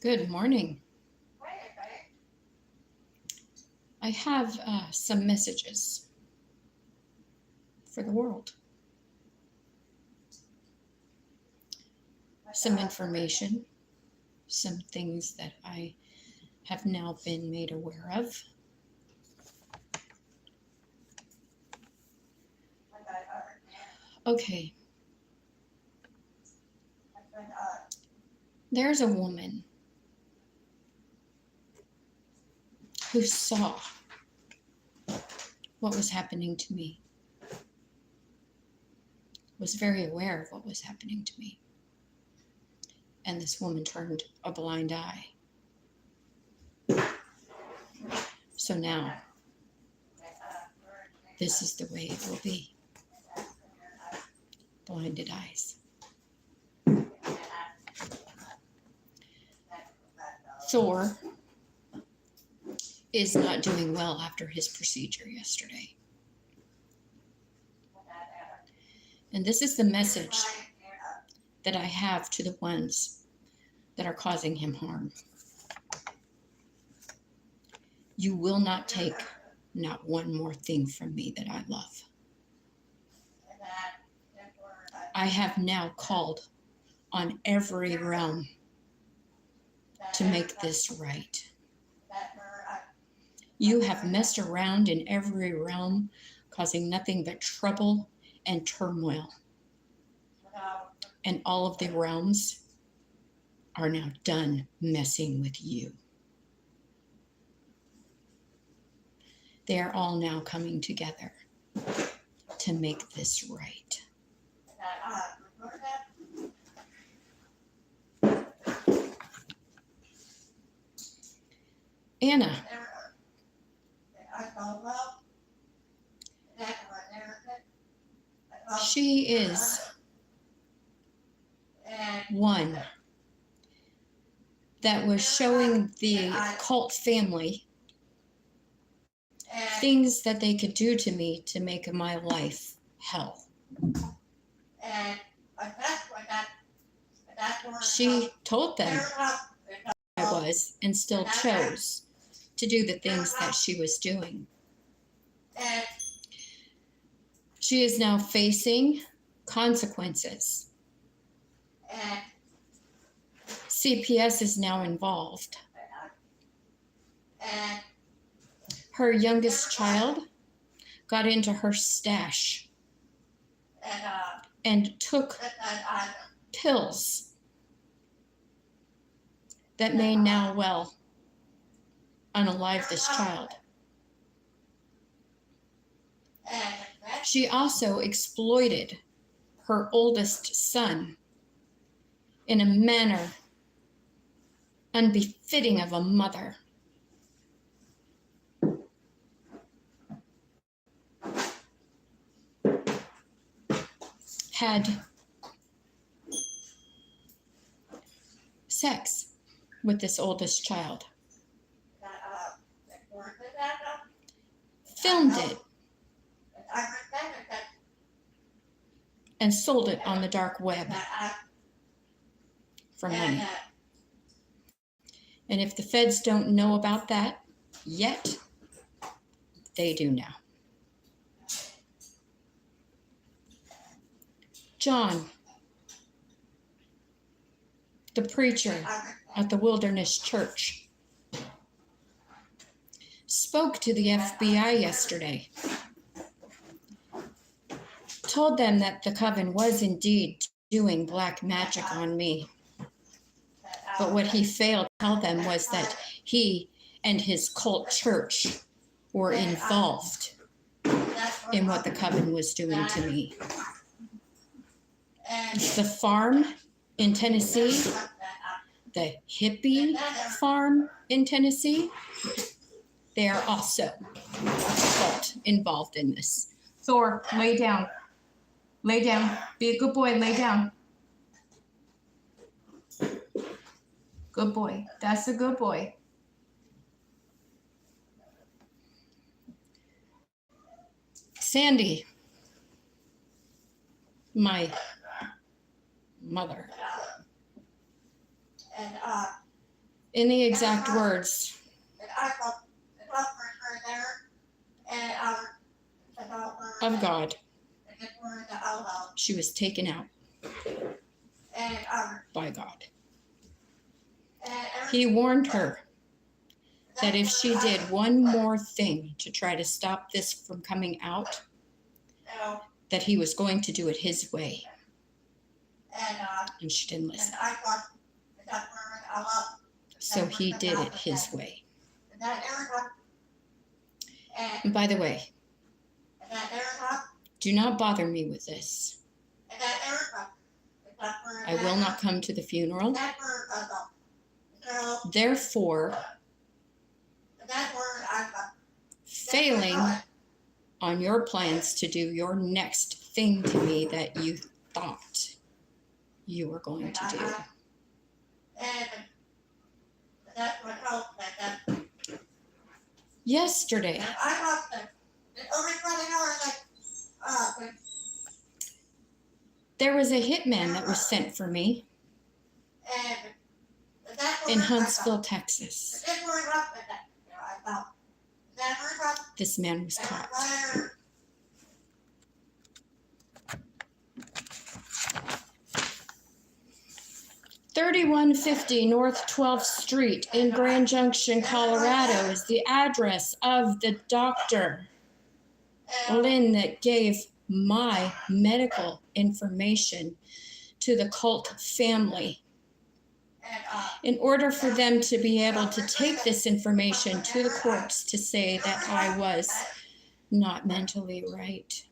Good morning. I have some messages for the world, some information, some things that I have now been made aware of. Okay. There's a woman who saw what was happening to me, was very aware of what was happening to me. And this woman turned a blind eye. So now, this is the way it will be. Blinded eyes. Thor is not doing well after his procedure yesterday. And this is the message that I have to the ones that are causing him harm. You will not take not one more thing from me that I love. I have now called on every realm to make this right. You have messed around in every realm, causing nothing but trouble and turmoil. And all of the realms are now done messing with you. They are all now coming together to make this right. Anna, she is one that was showing the cult family things that they could do to me to make my life hell. She told them I was and still chose to do the things that she was doing. She is now facing consequences. CPS is now involved. Her youngest child got into her stash and took pills that may now well unalive this child. She also exploited her oldest son in a manner unbefitting of a mother. Had sex with this oldest child. Filmed it and sold it on the dark web for money. And if the feds don't know about that yet, they do now. John, the preacher at the Wilderness Church, spoke to the FBI yesterday, told them that the coven was indeed doing black magic on me. But what he failed to tell them was that he and his cult church were involved in what the coven was doing to me. The farm in Tennessee, the hippie farm in Tennessee, they are also involved in this. Thor, lay down. Lay down. Be a good boy. Lay down. Good boy. That's a good boy. Sandy, my mother, In the exact words of God, she was taken out by God. He warned her that if she did one more thing to try to stop this from coming out, that he was going to do it his way. And she didn't listen. So he did it his way. And by the way, do not bother me with this. I will not come to the funeral. Therefore, failing on your plans to do your next thing to me that you thought you were going to do. Yesterday, there was a hitman that was sent for me in Huntsville, Texas. This man was caught. "3150 North 12th Street in Grand Junction, Colorado is the address of the doctor, Lynn, that gave my medical information to the cult family. In order for them to be able to take this information to the courts to say that I was not mentally right.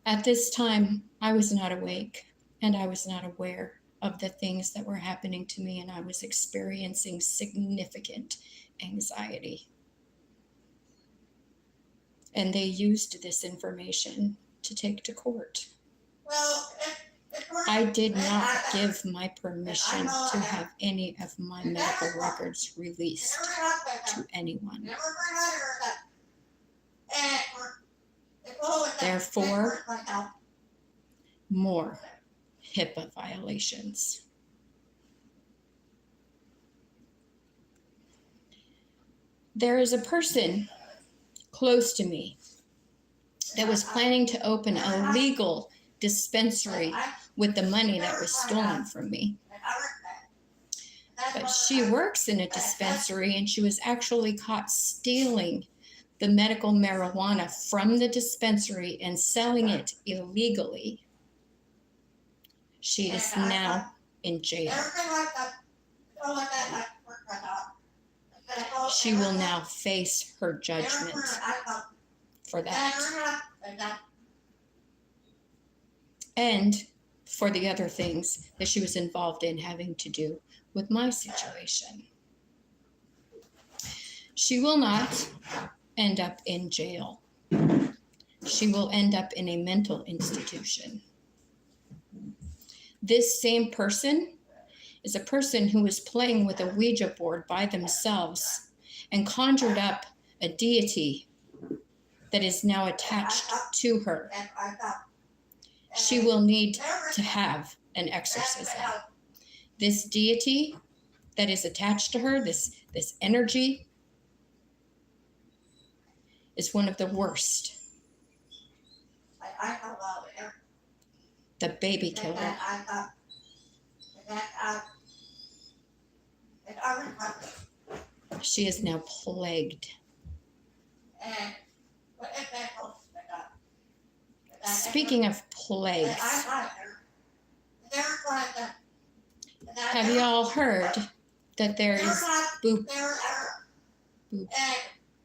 At this time, I was not awake and I was not aware of the things that were happening to me, and I was experiencing significant anxiety. And they used this information to take to court. I did not give my permission to have any of my medical records released to anyone. Therefore, more HIPAA violations. There is a person close to me that was planning to open a legal dispensary with the money that was stolen from me. But she works in a dispensary, and she was actually caught stealing the medical marijuana from the dispensary and selling it illegally. She is now in jail. She will now face her judgment for that. And for the other things that she was involved in having to do with my situation. She will not end up in jail. She will end up in a mental institution. This same person is a person who was playing with a Ouija board by themselves and conjured up a deity that is now attached to her. She will need to have an exorcism. This deity that is attached to her, this energy, is one of the worst. The baby killer. She is now plagued. Speaking of plagues, have you all heard that there is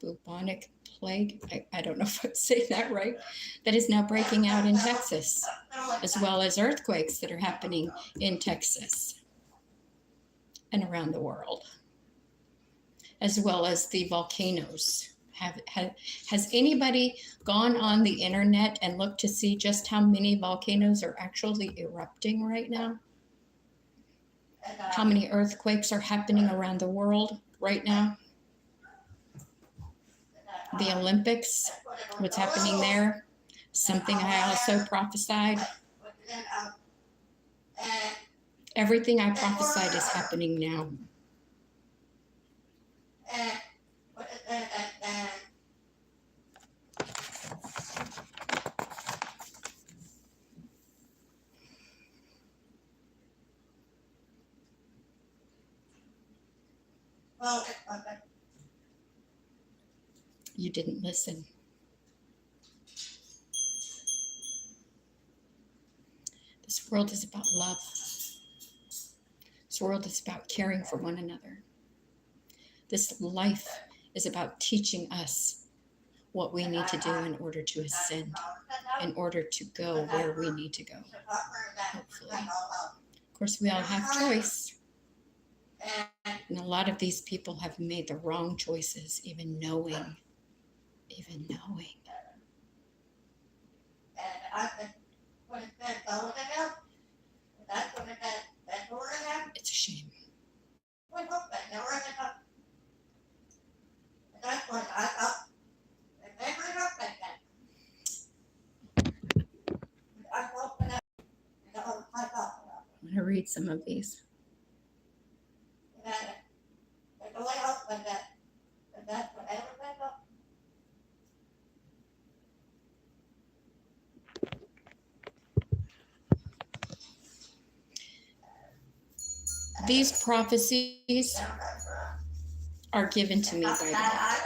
bubonic plague? I don't know if I'm saying that right. That is now breaking out in Texas, as well as earthquakes that are happening in Texas and around the world, as well as the volcanoes. Has anybody gone on the internet and looked to see just how many volcanoes are actually erupting right now? How many earthquakes are happening around the world right now? The Olympics, what's happening there? Something I also prophesied. Everything I prophesied is happening now. You didn't listen. This world is about love. This world is about caring for one another. This life is about teaching us what we need to do in order to ascend, in order to go where we need to go, hopefully. Of course, we all have choice. And a lot of these people have made the wrong choices, even knowing. It's a shame. I'm going to read some of these. These prophecies are given to me by God.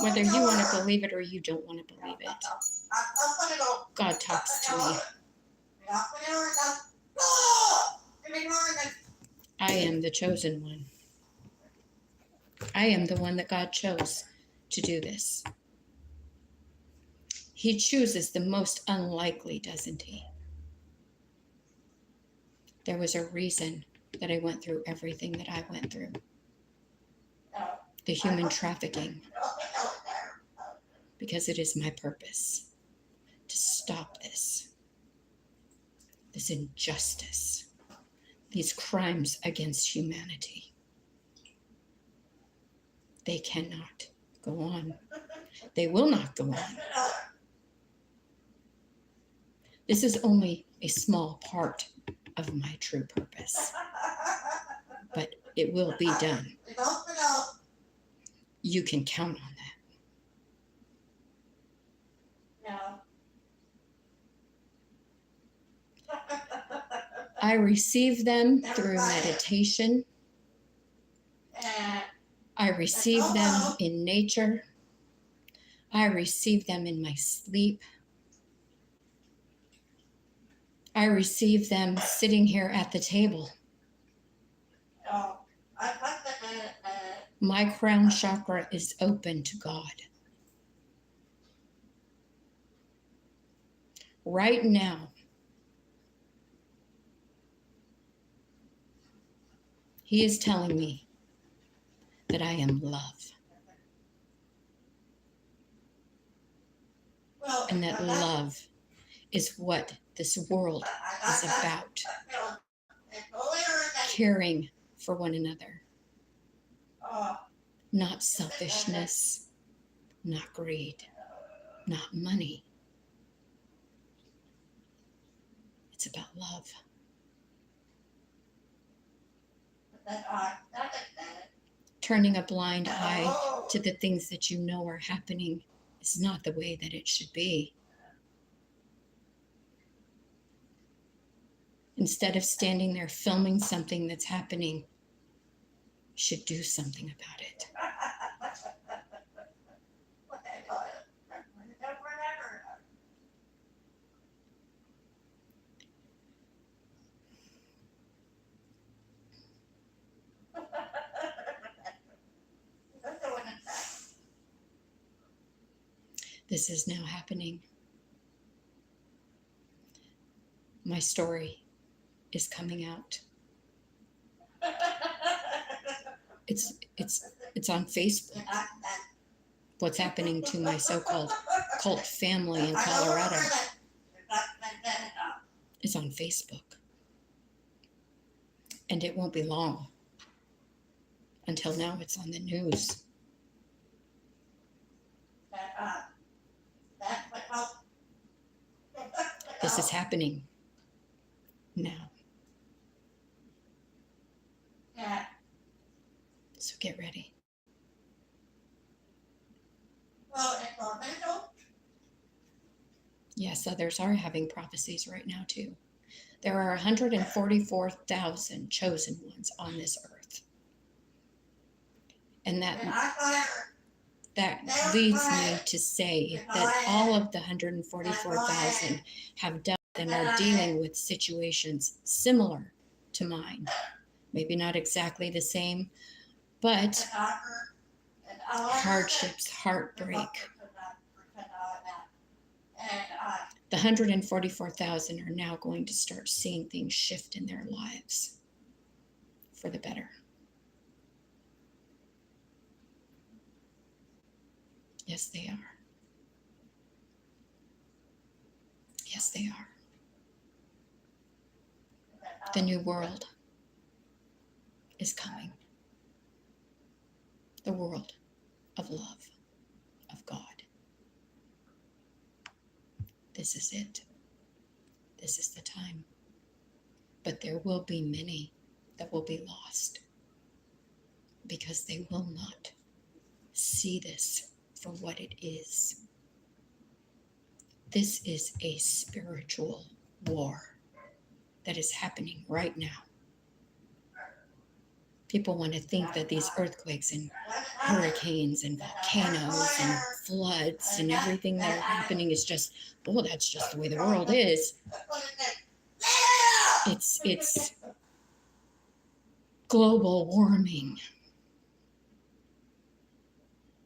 Whether you want to believe it or you don't want to believe it, God talks to me. I am the chosen one. I am the one that God chose to do this. He chooses the most unlikely, doesn't he? There was a reason that I went through everything that I went through. The human trafficking. Because it is my purpose to stop this injustice, these crimes against humanity. They cannot go on. They will not go on. This is only a small part of my true purpose, but it will be done. You can count on that. I receive them through meditation. I receive them in nature. I receive them in my sleep. I receive them sitting here at the table. My crown chakra is open to God. Right now, He is telling me that I am love. And that love is what this world is about. Caring for one another. Not selfishness, not greed, not money. It's about love. Turning a blind eye to the things that you know are happening is not the way that it should be. Instead of standing there filming something that's happening, you should do something about it. This is now happening. My story is coming out. It's on Facebook. What's happening to my so-called cult family in Colorado is on Facebook. And it won't be long. Until now, it's on the news. This is happening now. Yes, others are having prophecies right now too. There are 144,000 chosen ones on this earth. And that leads me to say that all of the 144,000 have dealt and are dealing with situations similar to mine. Maybe not exactly the same, but hardships, heartbreak. The 144,000 are now going to start seeing things shift in their lives for the better. Yes, they are. Yes, they are. The new world is coming. The world of love, of God. This is it. This is the time. But there will be many that will be lost because they will not see this for what it is. This is a spiritual war that is happening right now. People want to think that these earthquakes and hurricanes and volcanoes and floods and everything that are happening is just, oh, that's just the way the world is. It's global warming.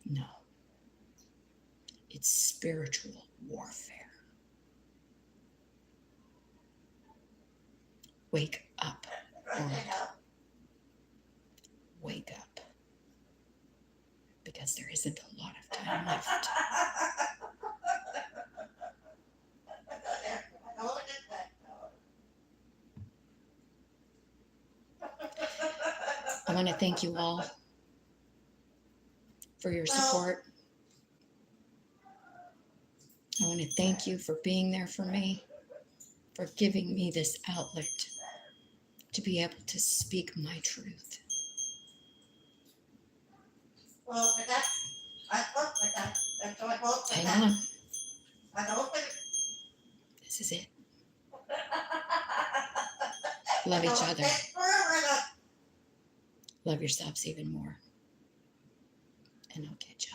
No. It's spiritual warfare. Wake up, world. Wake up. Because there isn't a lot of time left. I want to thank you all for your support. I want to thank you for being there for me, for giving me this outlet to be able to speak my truth. Hang on. This is it. Love each other. Love yourselves even more. And I'll catch you.